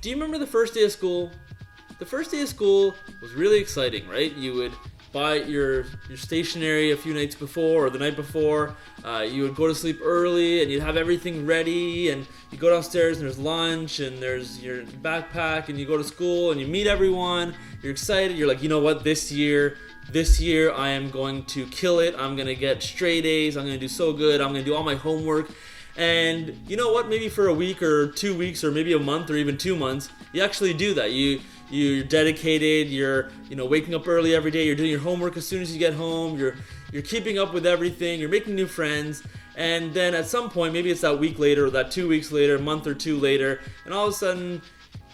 do you remember the first day of school? The first day of school was really exciting, right? You would buy your stationery a few nights before or the night before. You would go to sleep early and you'd have everything ready, and you go downstairs and there's lunch and there's your backpack, and you go to school and you meet everyone. You're excited. You're like, you know what, this year I am going to kill it. I'm going to get straight A's. I'm going to do so good. I'm going to do all my homework. And you know what, maybe for a week or 2 weeks or maybe a month or even 2 months, you actually do that. You're dedicated. You're waking up early every day. You're doing your homework as soon as you get home. You're keeping up with everything. You're making new friends. And then at some point, maybe it's that week later or that 2 weeks later, a month or two later, and all of a sudden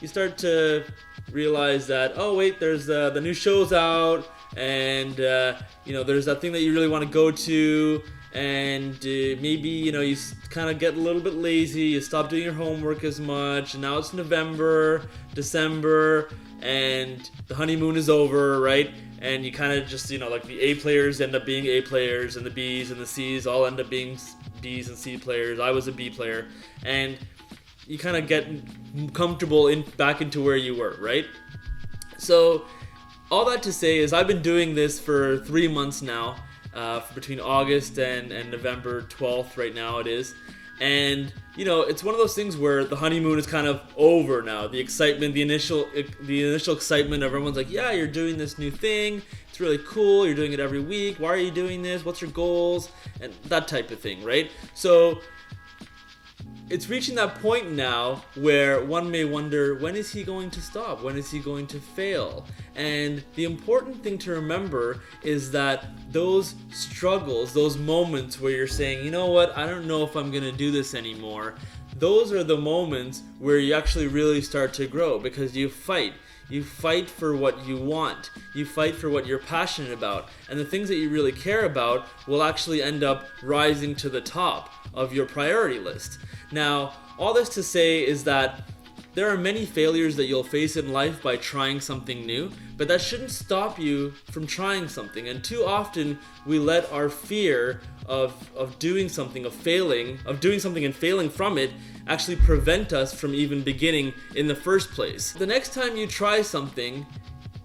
you start to realize that, oh wait, there's the new show's out, and there's that thing that you really want to go to. And maybe you kind of get a little bit lazy, you stop doing your homework as much, and now it's November, December, and the honeymoon is over, right? And you kind of just, like the A players end up being A players, and the B's and the C's all end up being B's and C players. I was a B player, and you kind of get comfortable back into where you were, right? So all that to say is I've been doing this for 3 months now. Between August and November 12th right now it is. And it's one of those things where the honeymoon is kind of over now. The excitement, the initial excitement of everyone's like, yeah, you're doing this new thing, it's really cool, you're doing it every week, why are you doing this, what's your goals, and that type of thing, right? So it's reaching that point now where one may wonder, when is he going to stop? When is he going to fail? And the important thing to remember is that those struggles, those moments where you're saying, you know what, I don't know if I'm going to do this anymore, those are the moments where you actually really start to grow, because you fight. You fight for what you want. You fight for what you're passionate about. And the things that you really care about will actually end up rising to the top of your priority list. Now, all this to say is that there are many failures that you'll face in life by trying something new, but that shouldn't stop you from trying something. And too often we let our fear of doing something, of doing something and failing from it, actually prevent us from even beginning in the first place. The next time you try something,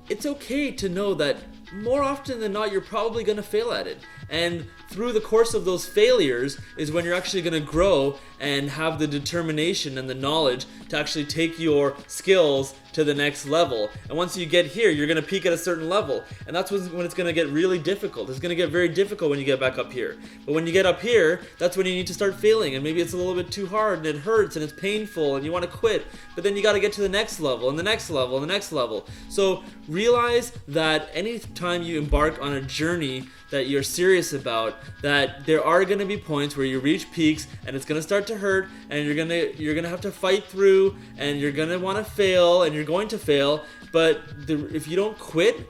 it's okay to know that more often than not, you're probably going to fail at it. And through the course of those failures is when you're actually going to grow and have the determination and the knowledge to actually take your skills to the next level. And once you get here, you're going to peak at a certain level. And that's when it's going to get really difficult. It's going to get very difficult when you get back up here. But when you get up here, that's when you need to start failing. And maybe it's a little bit too hard and it hurts and it's painful and you want to quit. But then you got to get to the next level and the next level and the next level. So realize that anytime you embark on a journey that you're serious about, that there are going to be points where you reach peaks and it's going to start to hurt, and you're going to have to fight through, and you're going to want to fail, and you're going to fail. But if you don't quit,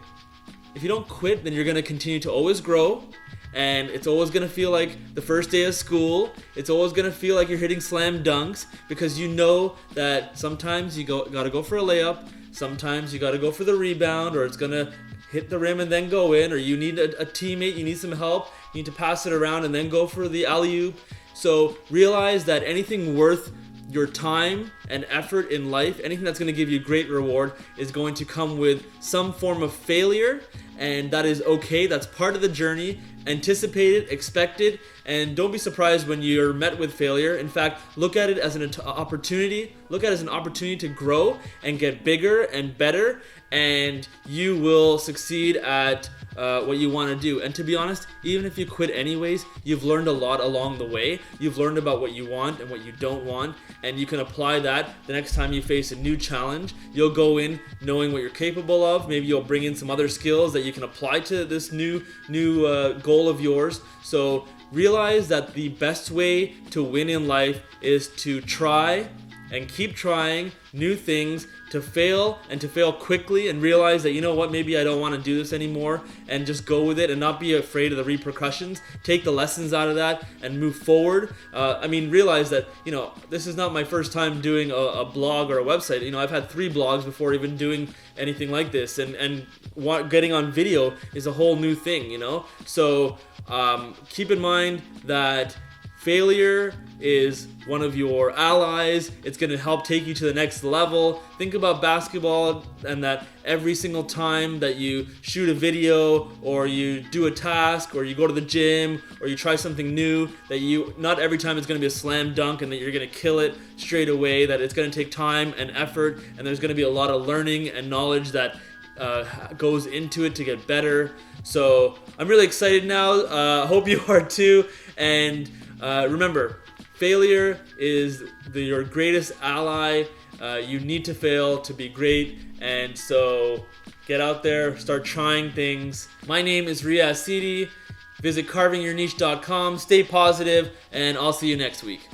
then you're going to continue to always grow, and it's always going to feel like the first day of school. It's always going to feel like you're hitting slam dunks, because you know that sometimes you got to go for a layup, sometimes you got to go for the rebound, or it's going to hit the rim and then go in, or you need a teammate, you need some help, you need to pass it around and then go for the alley-oop. So realize that anything worth your time and effort in life, anything that's going to give you great reward, is going to come with some form of failure, and that is okay. That's part of the journey. Anticipate it, expect it, and don't be surprised when you're met with failure. In fact, look at it as an opportunity. Look at it as an opportunity to grow and get bigger and better, and you will succeed at what you want to do. And to be honest, even if you quit anyways, you've learned a lot along the way. You've learned about what you want and what you don't want, and you can apply that the next time you face a new challenge. You'll go in knowing what you're capable of. Maybe you'll bring in some other skills that you can apply to this new goal of yours. So realize that the best way to win in life is to try and keep trying new things, to fail and to fail quickly, and realize that, you know what, maybe I don't want to do this anymore, and just go with it and not be afraid of the repercussions. Take the lessons out of that and move forward. Realize that, this is not my first time doing a blog or a website. I've had 3 blogs before even doing anything like this, and getting on video is a whole new thing, So keep in mind that failure is one of your allies. It's going to help take you to the next level. Think about basketball, and that every single time that you shoot a video or you do a task or you go to the gym or you try something new, that not every time it's going to be a slam dunk and that you're going to kill it straight away, that it's going to take time and effort, and there's going to be a lot of learning and knowledge that goes into it to get better. So I'm really excited now. Hope you are too. And remember, failure is your greatest ally. You need to fail to be great. And so get out there, start trying things. My name is Riaz Sidi. Visit carvingyourniche.com. Stay positive, and I'll see you next week.